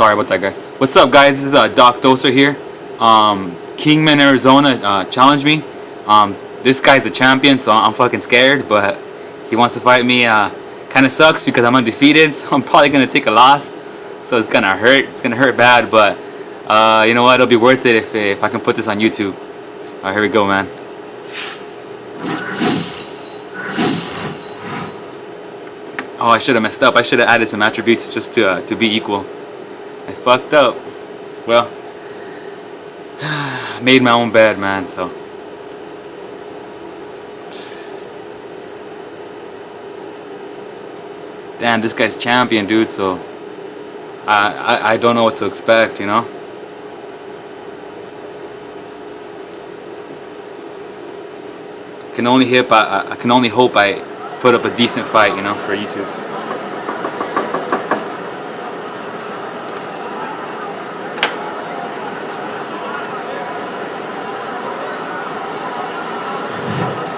Sorry about that, guys. What's up, guys? This is Dok DoseR here. Kingman, Arizona challenged me. This guy's a champion, so I'm fucking scared, but he wants to fight me. Kind of sucks because I'm undefeated, so I'm probably gonna take a loss. So it's gonna hurt. It's gonna hurt bad, but you know what? It'll be worth it if I can put this on YouTube. All right, here we go, man. Oh, I should have messed up. I should have added some attributes just to be equal. I fucked up. Well, made my own bed, man. So. Damn, this guy's champion, dude. So I don't know what to expect, you know. I can only hope I put up a decent fight, you know, for YouTube.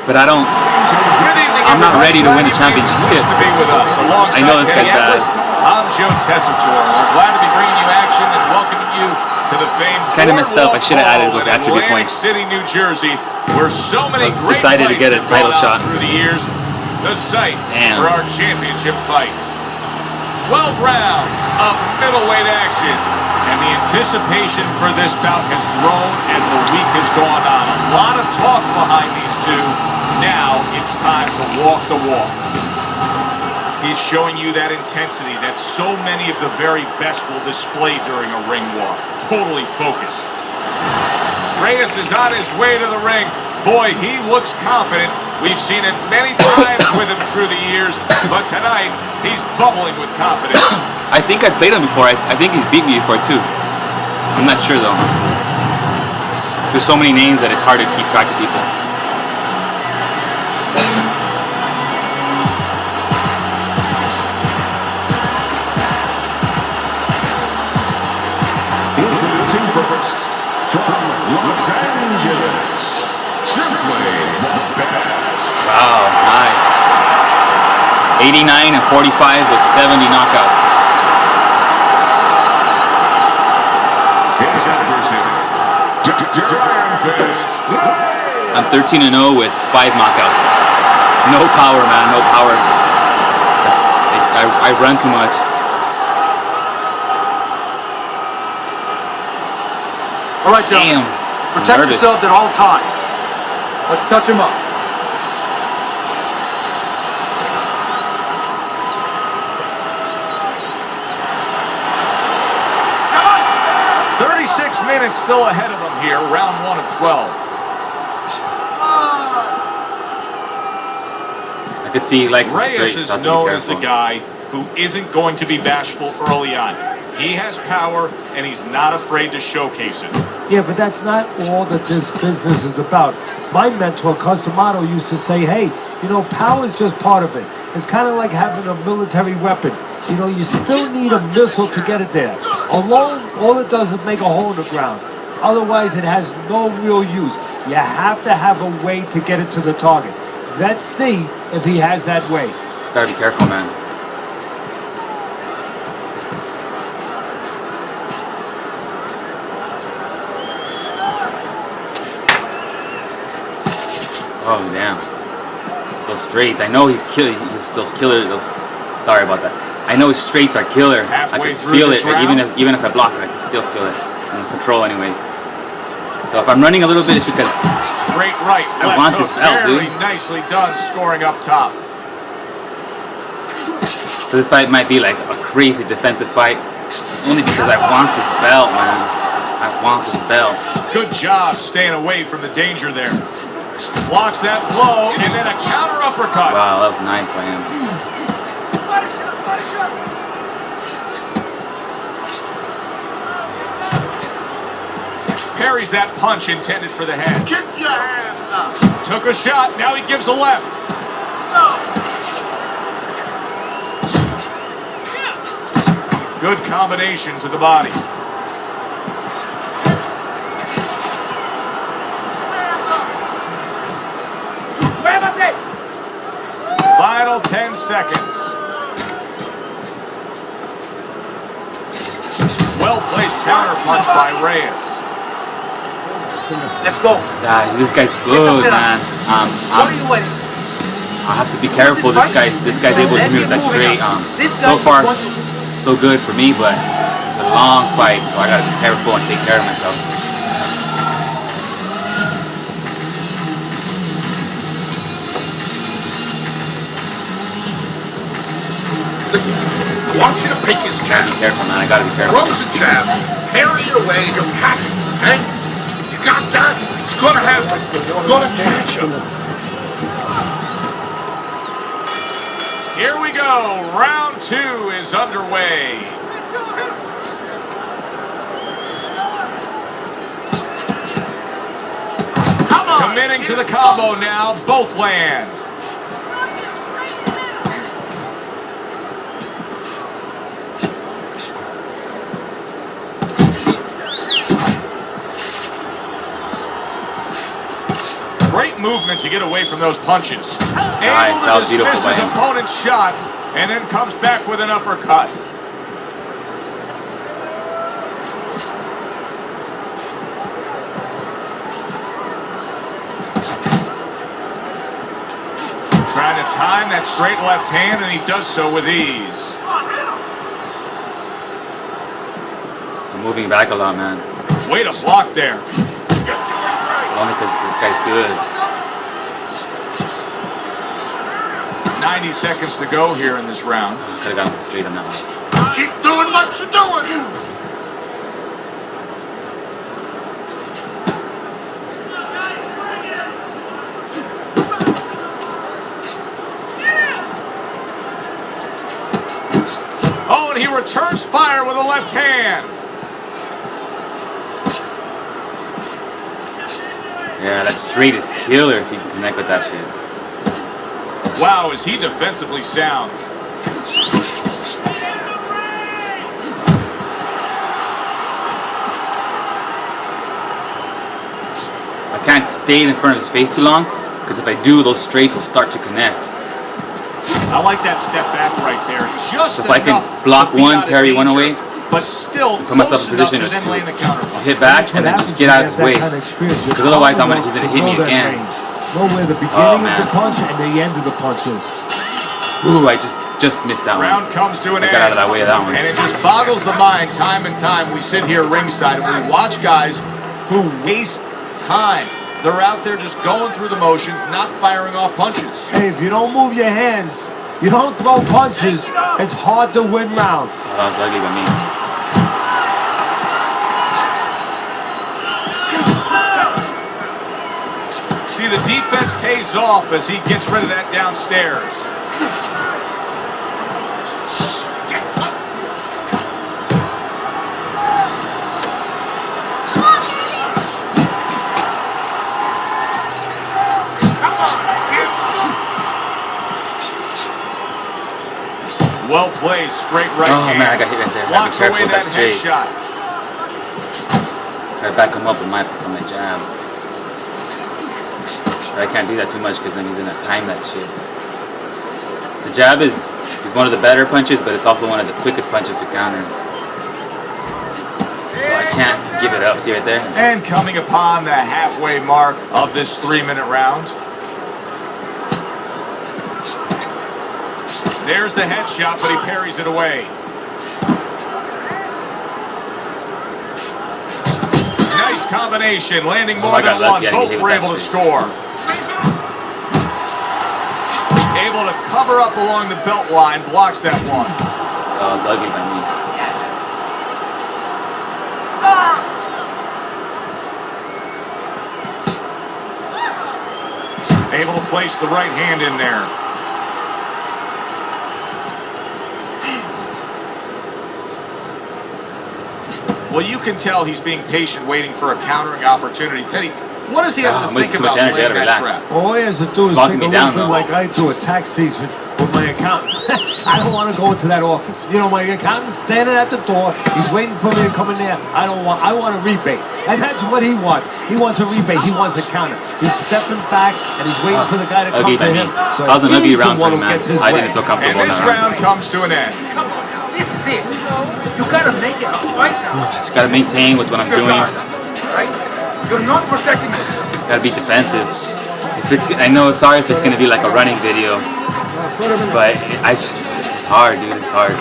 But I'm not ready to win a championship. I know this guy's bad. I'm Joe Tessitor. We're glad to be bringing you action and welcoming you to the famed. Kind of messed up. I should have added those attribute points. City, New Jersey, where so many I was just excited to get a title shot through the years. The site Damn. for our championship fight. 12 rounds of middleweight action, and the anticipation for this bout has grown as the week has gone on. A lot of talk behind these two. Now it's time to walk the walk. He's showing you that intensity that so many of the very best will display during a ring walk. Totally focused. Reyes is on his way to the ring. Boy, he looks confident. We've seen it many times with him through the years, but tonight he's bubbling with confidence. I think I played him before. I think he's beat me before too. I'm not sure though. There's so many names that it's hard to keep track of people. Introducing first, from Los Angeles, simply the best. Wow, nice. 89 and 45 with 70 knockouts. His adversary, Giant Fist. I'm 13 and 0 with 5 knockouts. No power, man. No power. I run too much. All right, gentlemen. Damn. Protect yourselves at all times. Let's touch him up. Come on! 36 minutes still ahead of him here, round 1 of 12. I could see he likes the Reyes straight, is so I have to be known as a careful. guy who isn't going to be bashful early on. He has power, and he's not afraid to showcase it. Yeah, but that's not all that this business is about. My mentor, Customato, used to say, hey, you know, power is just part of it. It's kind of like having a military weapon. You know, you still need a missile to get it there. Alone, all it does is make a hole in the ground. Otherwise, it has no real use. You have to have a way to get it to the target. Let's see if he has that way. Gotta be careful, man. Oh damn! Those straights. I know he's killer. Those killer. Those. Sorry about that. I know his straights are killer. I can feel it. Even if I block it, I can still feel it. I'm in control, anyways. So if I'm running a little bit, it's because straight right. I want this belt, Very dude. nicely done, scoring up top. So this fight might be like a crazy defensive fight, only because I want this belt, man. I want this belt. Good job staying away from the danger there. Blocks that blow, and then a counter uppercut. Wow, that was nice by him. Parries that punch intended for the head. Get your hands up. Took a shot, now he gives a left. Good combination to the body. Final 10 seconds. Well-placed counter punch by Reyes. Let's go. This guy's good, man. What are you waiting? I have to be careful. This guy's able to hit me with that straight. So far, so good for me, but it's a long fight, so I gotta be careful and take care of myself. Listen, I want you to pick his Gotta be jab. careful, man. I gotta be careful. Throws a jab, parry it away, he'll catch it, okay? You got that? It's gonna happen. You're gonna catch him. Here we go. Round 2 is underway. Come on. Committing to the combo now. Both land. Great movement to get away from those punches. Nice, that was beautiful Able to by dismiss his him. opponent's shot and then comes back with an uppercut. Trying to time that straight left hand, and he does so with ease. I'm moving back a lot, man. Way to block there. Only because this guy's good. 90 seconds to go here in this round. I should have gone straight on that one. Keep doing what you're doing. Oh, and he returns fire with a left hand. Yeah, that straight is killer if you can connect with that shit. Wow, is he defensively sound. I can't stay in front of his face too long, because if I do, those straights will start to connect. I like that step back right there. Just So if I can enough block to be one, out of parry one danger, away, but still put myself in close position enough to then land the counter to punch. hit back and then just get out of his way. Because otherwise, he's gonna hit me again. Know where the beginning Oh, of man. the punch and the end of the punch is. Ooh, I just missed that one. Round comes to an I end. got out of that way of that one. And it just boggles the mind time and time. We sit here ringside and we watch guys who waste time. They're out there just going through the motions, not firing off punches. Hey, if you don't move your hands, you don't throw punches, it's hard to win rounds. Oh, that was lucky by me. See, the defense pays off as he gets rid of that downstairs. Well placed, straight right hand. Man, I got hit right there. Gotta be Blocks careful away with that that straight. headshot. Gotta back him up with my jab. But I can't do that too much because then he's gonna time that shit. The jab is one of the better punches, but it's also one of the quickest punches to counter. So I can't give it up. See right there? And coming upon the halfway mark of this 3-minute round. There's the headshot, but he parries it away. Nice combination, landing more I than got one. lucky. I didn't Both hit were with that able to straight. score. Able to cover up along the belt line, blocks that one. Oh, it's ugly by me. Able to place the right hand in there. Well, you can tell he's being patient, waiting for a countering opportunity. Teddy, what does he have to I'm think wasting too much about energy. I laying gotta that relax. trap? All he has to do is Locking take a me down, little bit though. like I do at tax season with my accountant. I don't want to go into that office. You know, my accountant's standing at the door. He's waiting for me to come in there. I want a rebate. And that's what he wants. He wants a rebate. He wants a counter. He's stepping back and he's waiting for the guy to come Ugly to by him. me. That was an ugly he's the round for one him, who man. gets his I way. didn't feel comfortable And in this that round. round comes to an end. it. You gotta make it a fight now. Just gotta maintain with what I'm doing. Right? You're not protecting yourself. Gotta be defensive. If it's, I know, sorry if it's gonna be like a running video, but it's hard, dude. It's hard.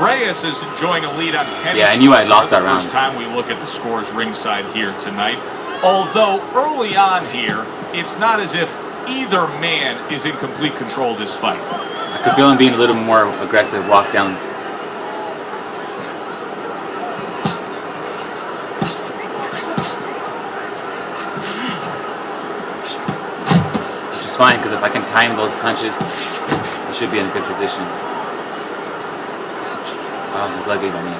Reyes is enjoying a lead on tennis. Yeah, I knew I lost that round. First time we look at the scores ringside here tonight. Although early on here, it's not as if either man is in complete control of this fight. I could feel him being a little more aggressive, walk down. Which is fine, because if I can time those punches, I should be in a good position. Oh, he's lucky by me.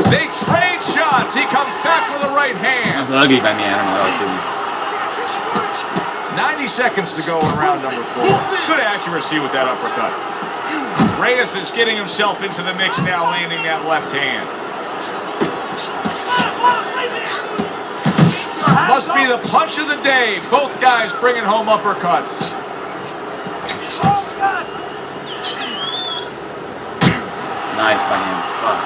They trade shots. He comes back with a right hand. That's ugly by me. I don't know what I was doing. 90 seconds to go in round number 4. Good accuracy with that uppercut. Reyes is getting himself into the mix now, landing that left hand. Must be the punch of the day. Both guys bringing home uppercuts. Nice by him. Fuck.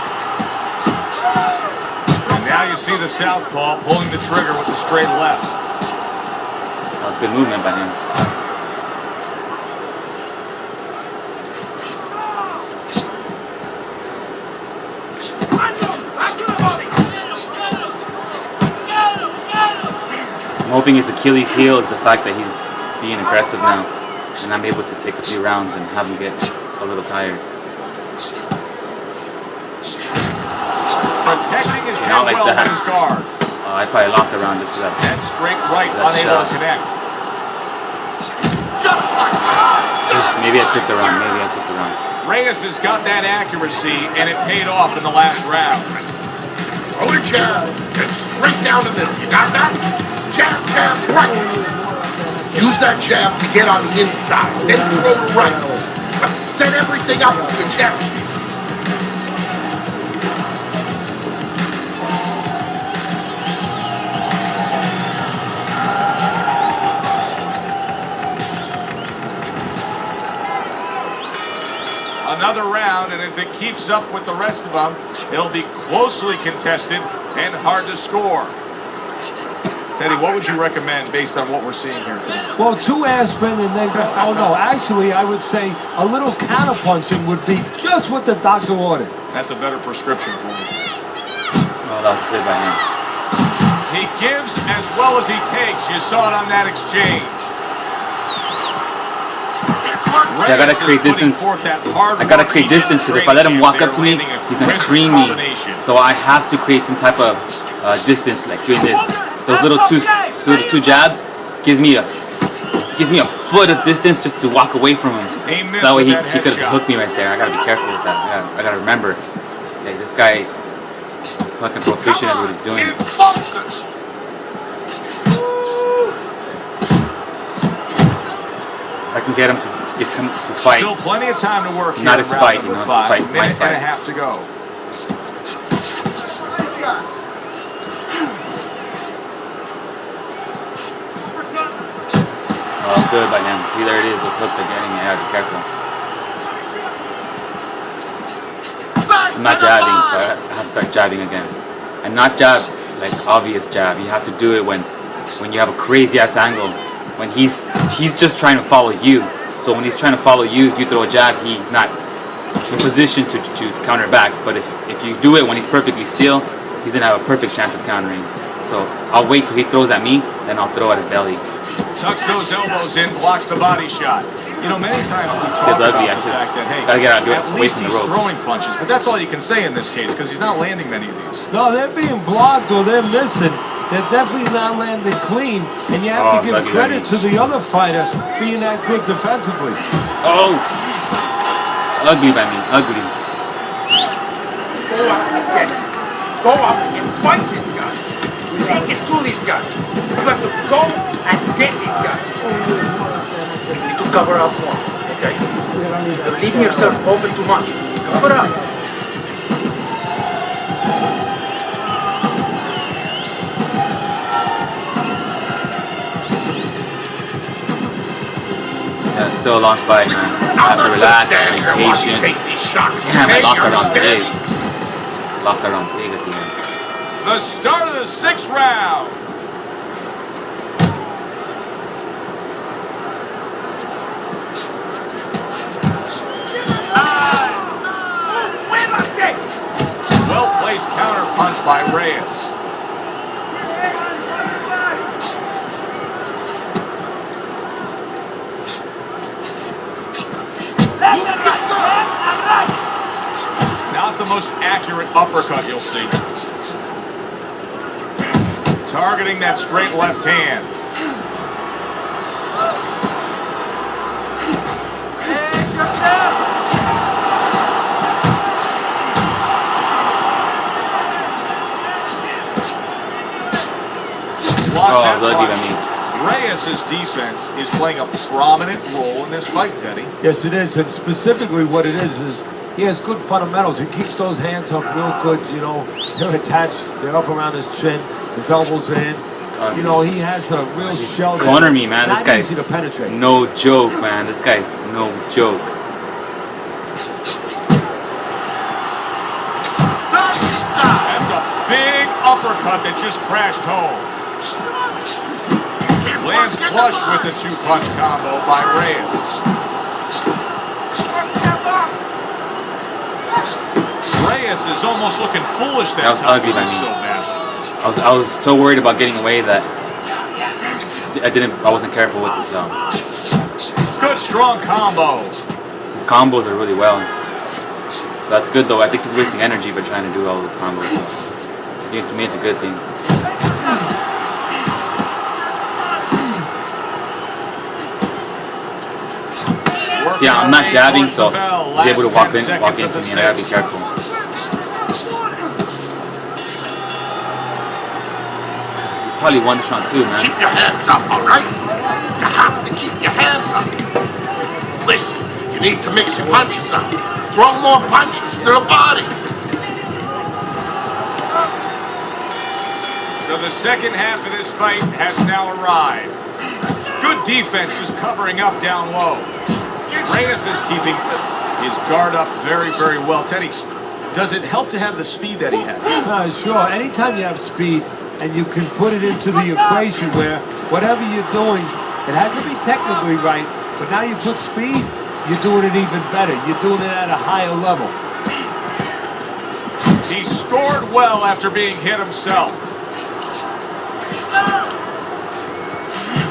And now you see the southpaw pulling the trigger with the straight left. That was good movement by him. I'm hoping his Achilles heel is the fact that he's being aggressive now, and I'm able to take a few rounds and have him get a little tired. Protecting his head Not like well that. with his guard. I probably lost a round just because And straight right, That unable shot. to connect. maybe I took the round. Maybe I took the round. Reyes has got that accuracy, and it paid off in the last round. Throw a jab and straight down the middle. You got that? Jab, jab, right. Use that jab to get on the inside. Then throw the right. But set everything up with the jab. Another round, and if it keeps up with the rest of them, it'll be closely contested and hard to score. Teddy, what would you recommend based on what we're seeing here today? Well, 2 aspirin and then, oh no, actually I would say a little counterpunching would be just what the doctor ordered. That's a better prescription for you. Oh, that was good by him. He gives as well as he takes. You saw it on that exchange. See, I gotta create distance. I gotta create distance because if I let him walk up to me, he's gonna cream me. So I have to create some type of distance, like doing this. Those little two jabs gives me a foot of distance just to walk away from him. That way he could have hooked me right there. I gotta be careful with that. I gotta remember. Yeah, this guy fucking proficient at what he's doing. I can get him to fight. Still plenty of time to work here. Not his fight, you know, to fight my Minute fight. and a half to go. Oh, good by him. See, there it is. Those hooks are getting me. I gotta be careful. I'm not jabbing, so I have to start jabbing again. And not jab like obvious jab. You have to do it when you have a crazy ass angle. When he's just trying to follow you. So when he's trying to follow you, if you throw a jab, he's not in position to counter back. But if you do it when he's perfectly still, he's gonna have a perfect chance of countering. So I'll wait till he throws at me, then I'll throw at his belly. Tucks those elbows in, blocks the body shot. You know, many times we talk about ugly. the fact that, hey, Gotta get out, at away least from the he's ropes. throwing punches. But that's all you can say in this case, because he's not landing many of these. No, they're being blocked or they're missing. they're definitely not landing clean, and you have Oh, to give lucky credit me. to the other fighter being that good defensively. Oh! Ugly by me. Ugly. Go up again. Go up and fight this guy. Take it to this guy. You have to go and get this guy. You need to cover up more, okay? You're leaving yourself open too much. Cover up. Yeah, it's still a long fight, man. I have to relax, be patient. Damn, I lost that round big. Lost that round big at the end. The start of the 6th round. Well-placed counter punch by Reyes. Not the most accurate uppercut you'll see. Targeting that straight left hand. Oh, lucky by me. Reyes' defense is playing a prominent role in this fight, Teddy. Yes, it is, and specifically what it is he has good fundamentals. He keeps those hands up real good, you know. They're attached, they're up around his chin, his elbows in. You know, he has a real shell there. Corner me, man. This Not guy's easy to penetrate. no joke, man. This guy's no joke. That's a big uppercut that just crashed home. Lands flush with a 2-punch combo by Reyes. Reyes is almost looking foolish That was time. ugly by He's me. so bad. I was so worried about getting away that I wasn't careful with his Good strong combo. his combos are really well. So that's good though. I think he's wasting energy by trying to do all those combos. To me, it's a good thing. See, I'm not jabbing, so he's able to walk into me, and I gotta be careful. He probably won this round too, man. Keep your hands up, all right? You have to keep your hands up. Listen, you need to mix your punches up. Throw more punches to the body. So the second half of this fight has now arrived. Good defense just covering up down low. Reyes is keeping his guard up very, very well. Teddy, does it help to have the speed that he has? Sure. Anytime you have speed and you can put it into the equation where whatever you're doing, it has to be technically right, but now you put speed, you're doing it even better. You're doing it at a higher level. He scored well after being hit himself.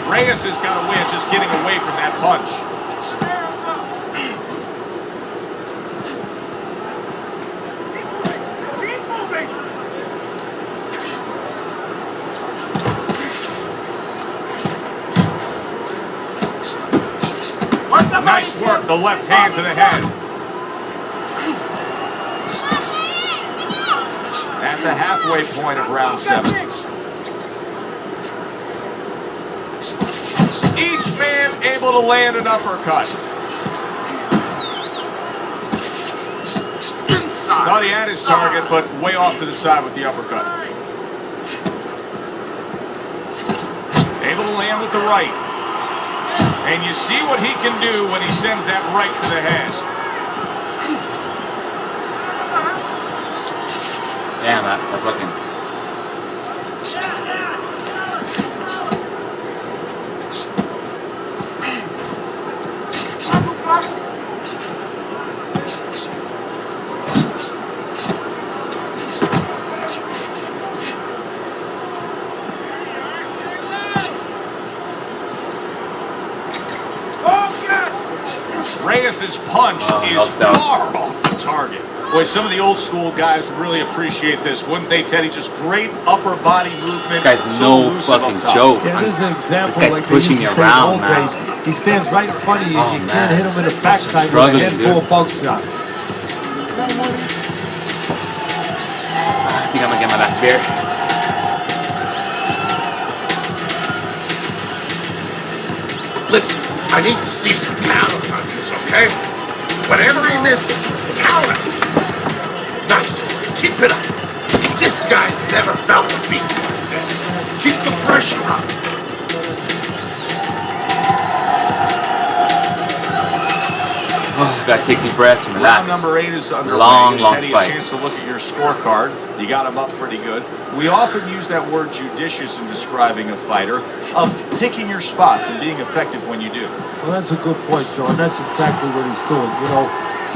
Reyes has got a way of just getting away from that punch. Nice work, the left hand to the head. At the halfway point of round 7. Each man able to land an uppercut. Thought he had his target, but way off to the side with the uppercut. Able to land with the right. And you see what he can do when he sends that right to the head. Damn, that fucking... Reyes' punch is far off the target. Boy, some of the old school guys really appreciate this, wouldn't they, Teddy? Just great upper body movement. This guy's so no elusive fucking up top. joke. Yeah, this is an example This guy's like pushing they me used to say in around, old man. days. He stands right in front of you. Oh, You man. can't hit him in the backside with a Struggling, handful dude. of bug shot. I think I'm gonna get my last beer. Listen, I need to see some counter punches, okay? Whatever he misses, counter. Nice. Keep it up. This guy's never felt a beat like this. Keep the pressure up. Oh, gotta take deep breaths and Round relax. number 8 is underway. Long Teddy, fight. a chance to look at your scorecard. You got him up pretty good. We often use that word judicious in describing a fighter, of picking your spots and being effective when you do. Well, that's a good point, John. That's exactly what he's doing. You know,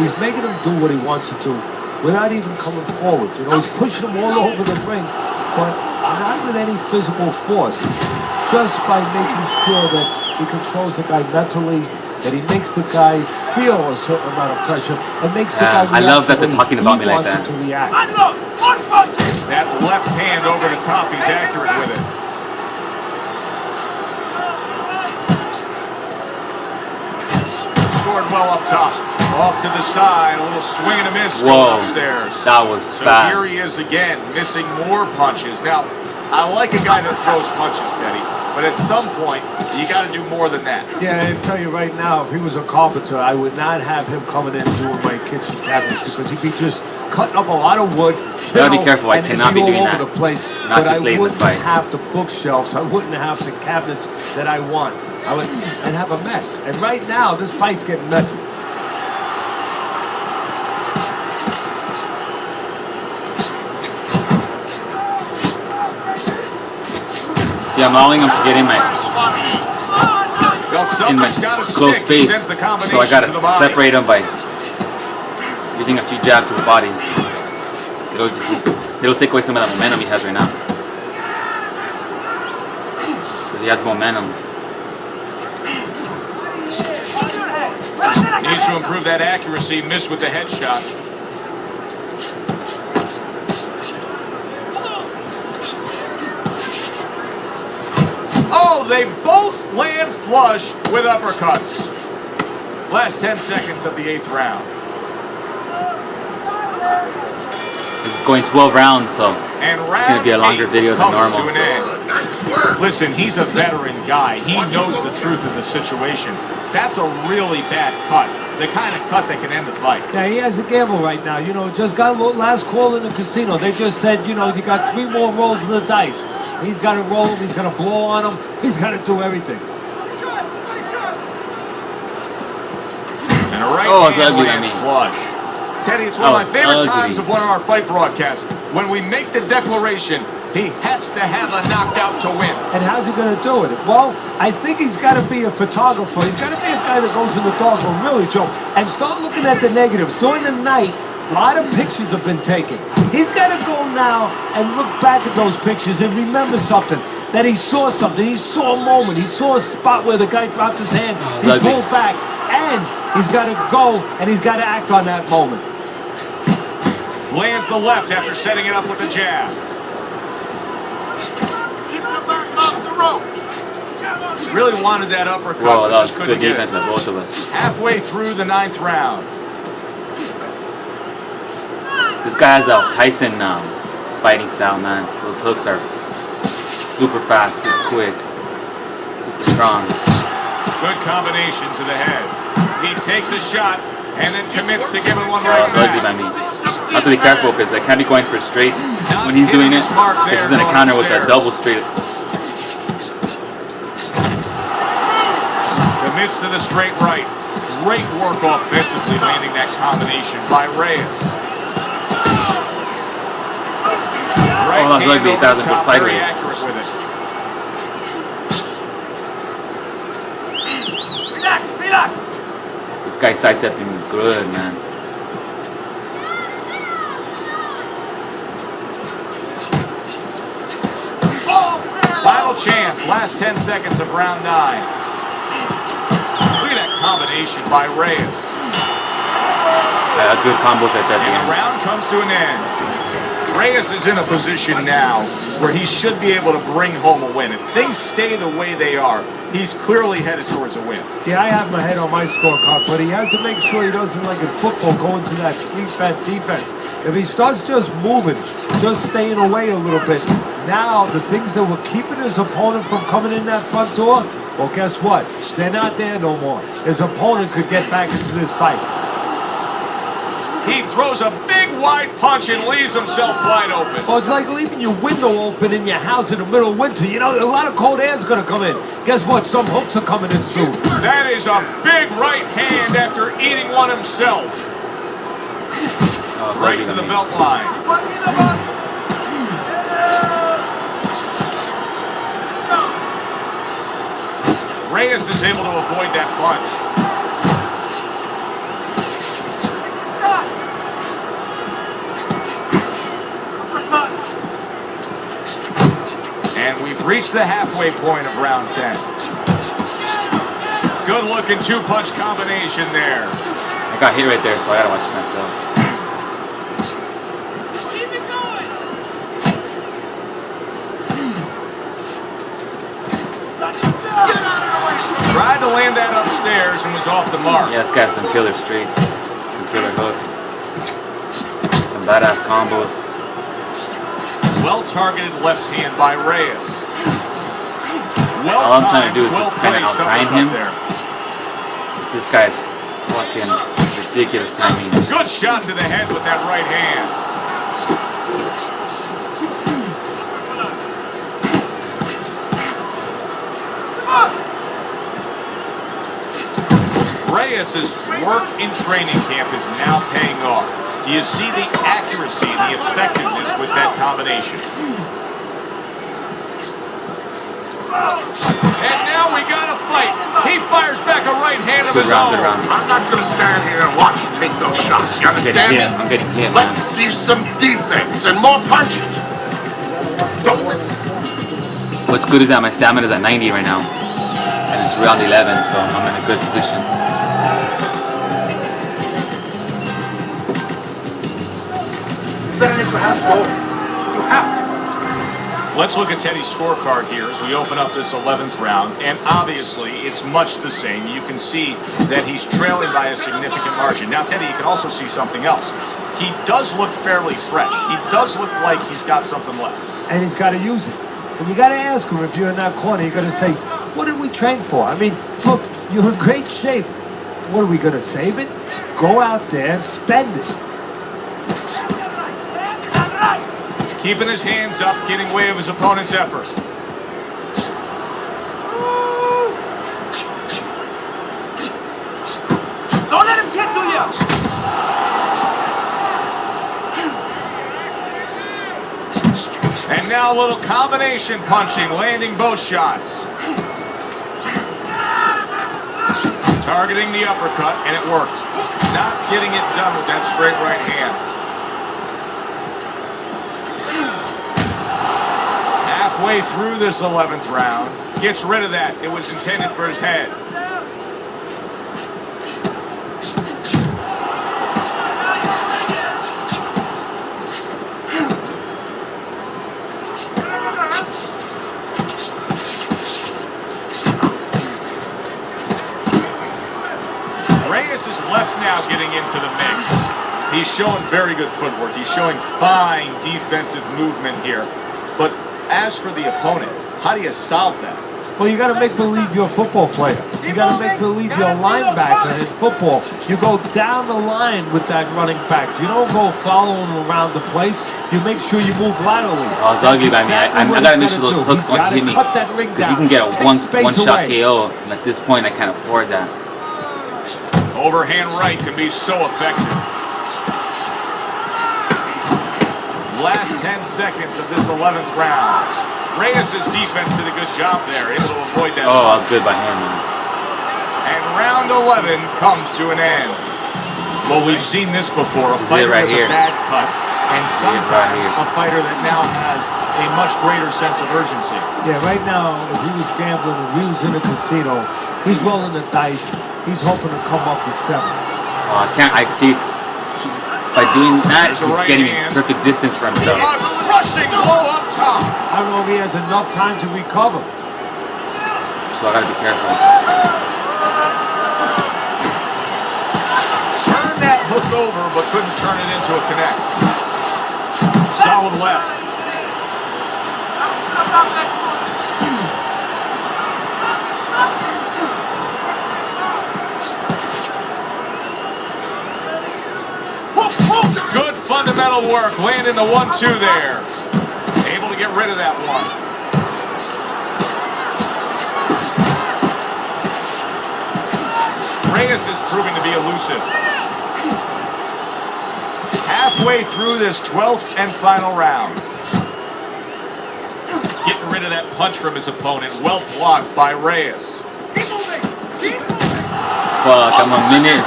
he's making him do what he wants to do without even coming forward. You know, he's pushing him all over the ring, but not with any physical force. Just by making sure that he controls the guy mentally, that he makes the guy feel a certain amount of pressure, and makes the guy react I love that the they're way talking about he me like wants that. him to react. That left hand over the top, he's accurate with it. Scored well up top. Off to the side, a little swing and a miss Whoa, going upstairs. that was So fast. here he is again, missing more punches. Now, I like a guy that throws punches, Teddy, but at some point, you got to do more than that. Yeah, I tell you right now, if he was a carpenter, I would not have him coming in and doing my kitchen cabinets because he'd be just cutting up a lot of wood. You Gotta be know, careful, I and it'd cannot be all doing over that. the place. Not But this I late in the wouldn't fight. have the bookshelves. I wouldn't have the cabinets that I want. I'd have a mess. And right now, this fight's getting messy. See, I'm allowing him to get in my Well, got a close stick. He space, sends the combination so I gotta to the body. separate him by using a few jabs to the body. It'll take away some of that momentum he has right now. Because he has momentum. Needs to improve that accuracy. Missed with the headshot. Oh, they both land flush with uppercuts. Last 10 seconds of the 8th round. This is going 12 rounds, so And it's going to be a longer video than normal. To an end. Listen, he's a veteran guy. He knows the truth of the situation. That's a really bad cut. The kind of cut that can end the fight. Yeah, he has a gamble right now. You know, just got a last call in the casino. They just said, you know, you got 3 more rolls of the dice. He's got to roll him. He's got to blow on him. He's got to do everything. And a right Oh, it's hand ugly, I lands mean. flush. Teddy, it's one Oh, of my favorite it's times ugly. of one of our fight broadcasts. When we make the declaration, he has to have a knockout to win. And how's he going to do it? Well, I think he's got to be a photographer. He's got to be a guy that goes in the dark and really show. And start looking at the negatives. During the night, a lot of pictures have been taken. He's got to go now and look back at those pictures and remember something. That he saw something. He saw a moment. He saw a spot where the guy dropped his hand. He ugly. pulled back. And he's got to go and he's got to act on that moment. Lands the left after setting it up with a jab. Keep your back off the rope. Really wanted that uppercut, Whoa, but that just was couldn't good get defense it. by both of us. Halfway through the 9th round. This guy has a Tyson fighting style, man. Those hooks are super fast, super quick, super strong. Good combination to the head. He takes a shot and then commits to giving one Oh, right it's ugly by back. me. I have to be careful because I can't be going for straight when he's doing it. Because he's going to counter with a double straight. Commits to the straight right. Great work offensively landing that combination by Reyes. Right Oh, that's hand ugly. over That the was go top, very sideways. accurate with it. Relax. This guy's sidestepping me good, man. Final chance, last 10 seconds of round 9. Look at that combination by Reyes. Good combos right there at the And end. the round comes to an end. Reyes is in a position now where he should be able to bring home a win. If things stay the way they are, he's clearly headed towards a win. Yeah, I have my head on my scorecard, but he has to make sure he doesn't, like in football, go into that defense. If he starts just moving, just staying away a little bit, now the things that were keeping his opponent from coming in that front door, well, guess what? They're not there no more. His opponent could get back into this fight. He throws a big wide punch and leaves himself wide open. Well, it's like leaving your window open in your house in the middle of winter. You know, a lot of cold air is going to come in. Guess what? Some hooks are coming in soon. That is a big right hand after eating one himself. Right to the belt line. Reyes is able to avoid that punch. And we've reached the halfway point of round 10. Good looking two-punch combination there. I got hit right there, so I gotta watch myself. Keep it going. Tried to land that upstairs and was off the mark. Yeah, this guy's some killer straights, some killer hooks, some badass combos. Well-targeted left hand by Reyes. All I'm trying to do is just kind of out-time him. This guy's fucking ridiculous timing. Good shot to the head with that right hand. Reyes' work in training camp is now paying off. Do you see the accuracy and the effectiveness with that combination? And now we got a fight. He fires back a right hand of his own. Good round. I'm not going to stand here and watch you take those shots. You understand me? I'm getting hit, Let's man. see some defense and more punches. Don't let What's good is that my stamina is at 90 right now, and it's round 11, so I'm in a good position. Let's look at Teddy's scorecard here as we open up this 11th round, and obviously it's much the same. You can see that he's trailing by a significant margin. Now, Teddy, you can also see something else. He does look fairly fresh. He does look like he's got something left. And he's got to use it. And you got to ask him, if you're in that corner, you got to say, what did we train for? I mean, look, you're in great shape. What, are we going to save it? Go out there and spend it. Keeping his hands up, getting way of his opponent's effort. Don't let him get to you. And now a little combination punching, landing both shots. Targeting the uppercut, and it worked. Not getting it done with that straight right hand. Halfway through this 11th round, gets rid of that. It was intended for his head. Reyes is left now getting into the mix. He's showing very good footwork. He's showing fine defensive movement here. But as for the opponent, how do you solve that? Well, you got to make believe you're a football player. You got to make believe you're a linebacker in football. You go down the line with that running back. You don't go following around the place. You make sure you move laterally. Oh, it's ugly by me. I got to make sure those hooks don't hit me. Because you can get a one-shot KO. And at this point, I can't afford that. Overhand right can be so effective. Last 10 seconds of this 11th round. Reyes' defense did a good job there, able to avoid that. Oh, that was good by him, man. And round 11 comes to an end. Well, we've seen this before. A fighter right with here. a bad cut. And sometimes here. a fighter that now has a much greater sense of urgency. Yeah, right now, if he was gambling, if he was in a casino, he's rolling the dice. He's hoping to come up with 7. Oh, I can't. I see. by doing that, There's a he's right getting hand. perfect distance for himself. A crushing blow up top. I don't know if he has enough time to recover. So I gotta be careful. Turned that hook over, but couldn't turn it into a connect. Solid left. Good fundamental work, landing the 1-2 there. Able to get rid of that one. Reyes is proving to be elusive. Halfway through this 12th and final round. Getting rid of that punch from his opponent. Well blocked by Reyes. Fuck, I'm a minute and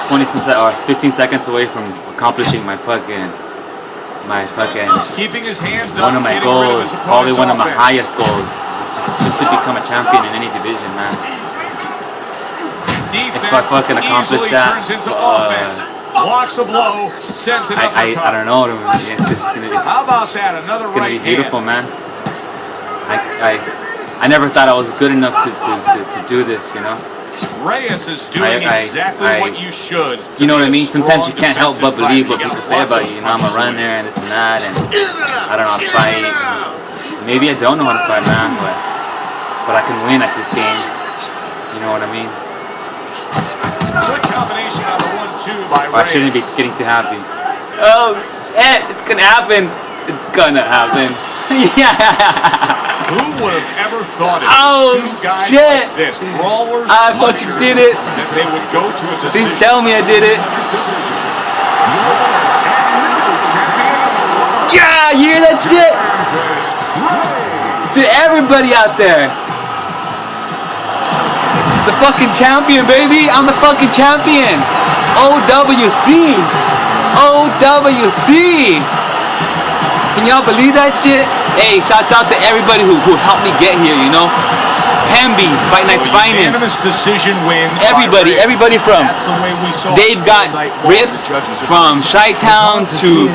15 seconds away from accomplishing my fucking Keeping his hands up, one of my getting rid of goals, his probably one of my opponent's highest goals, just to become a champion in any division, man. offense. If I fucking accomplish Easily that, turns into offense. Blocks a blow, sends an uppercut. I don't know. How about that? Another It's gonna right be beautiful, hand. man. I never thought I was good enough to do this, you know. Reyes is doing exactly what you should. You know what I mean? Sometimes you Strong can't help but defensive believe fighter. what You people gotta say about watch you. You know, I'm a those runner and this and that, and I don't know how to fight. Maybe I don't know how to fight, man, but I can win at this game. You know what I mean? Good combination on the 1-2 by Or I Reyes. shouldn't be getting too happy. Oh shit! It's gonna happen. It's gonna happen. Yeah. Who would have ever thought it? Oh, Two guys shit. like this, brawlers, I fucking punchers, did it. That they would go to a decision. Please tell me I did it. This decision. Your winner and new champion of the world. Yeah, you hear that shit? To everybody out there. The fucking champion, baby. I'm the fucking champion. OWC. OWC. Can y'all believe that shit? Hey, shouts out to everybody who helped me get here, you know? Hamby, Fight Night's finest. Unanimous decision win. Everybody from That's the way we saw Dave it got all night long. ripped The judges agreed. from Chi-Town to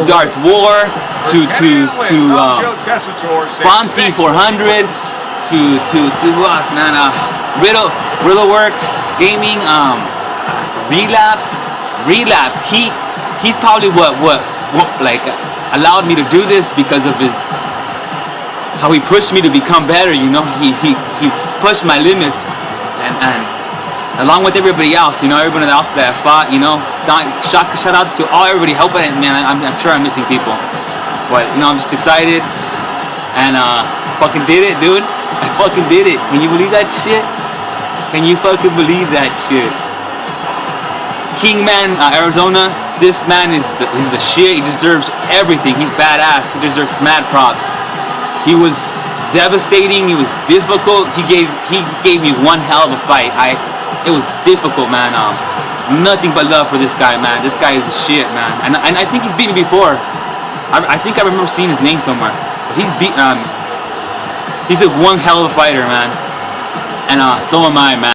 Darth War to Joe Tessitore said, Fonty 400 to who else, man? Riddle Works Gaming, Relapse. He's probably what like allowed me to do this because of how he pushed me to become better, you know. He pushed my limits and along with everybody else, you know, everybody else that I fought, you know. Shout outs to everybody helping, man. I'm sure I'm missing people, but you know, I'm just excited and fucking did it, dude. I fucking did it. Can you believe that shit? Can you fucking believe that shit? Kingman, Arizona. This man he's the shit. He deserves everything. He's badass. He deserves mad props. He was devastating. He was difficult. He gave me one hell of a fight. It was difficult, man. Nothing but love for this guy, man. This guy is a shit, man. And I think he's beat me before. I think I remember seeing his name somewhere. But he's one hell of a fighter, man. And so am I, man.